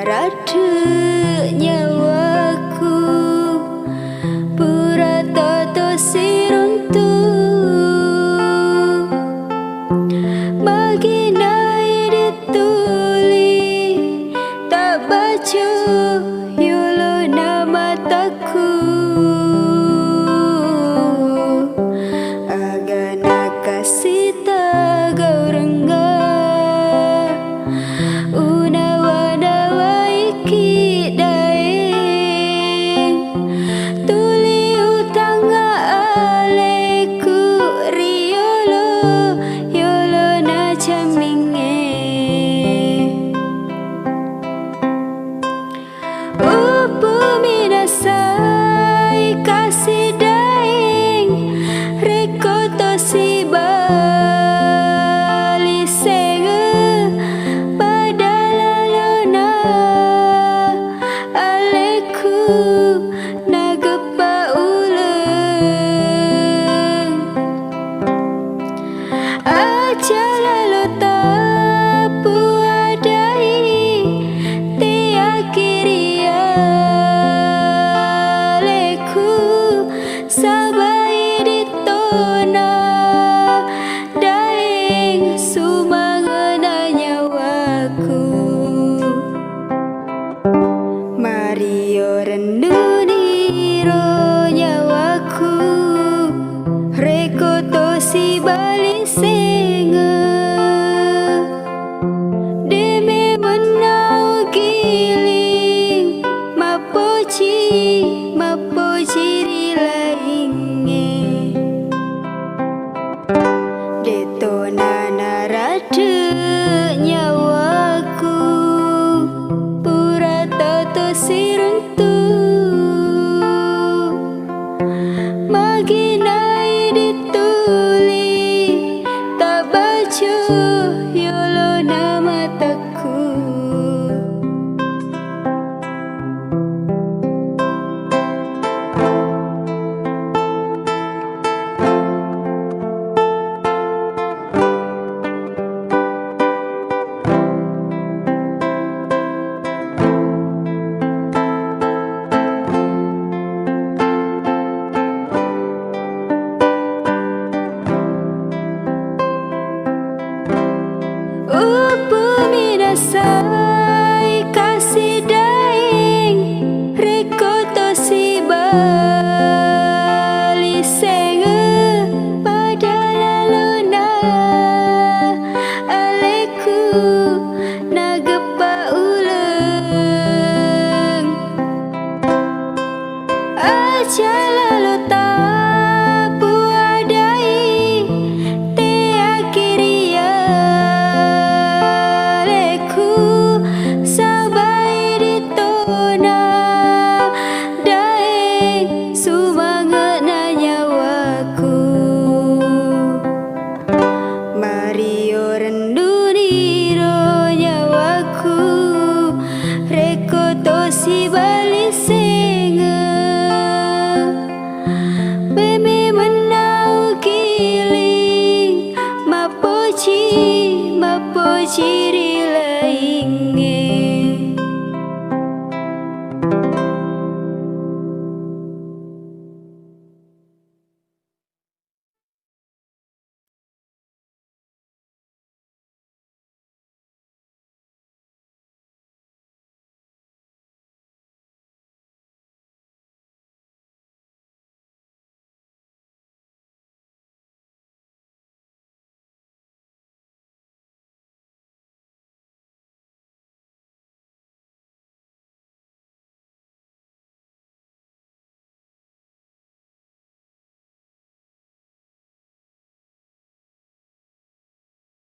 rada nyawaku pura toto siruntu bagi nai dituli tak baca yolo nama taku agana kasih tagau rengga una wada waiki daeng tuli utanga aleku riolo yolo na chaminge upu minasai kasih daeng rekoto si bali sege padalalona aleku nagepa uleng aja lalu tapu adai tia kiria aleku sabai ditona daeng sumangena nyawaku Mario renduniro nyawaku rekoto si bali senga deme menau giling mapoci rilainge detona narada nyawaku pura toto siruntu magi nai dituli tak baca yolo nama taku upu minasai kasih daeng rekoto si bali senge padalalona aleku nagepa uleng aja lalu tapu adai tia kiria aleku sabai ditona daeng sumangena nyawaku Mario renduniro nyawaku rekoto si bali senga meme menau giling mapoci rilai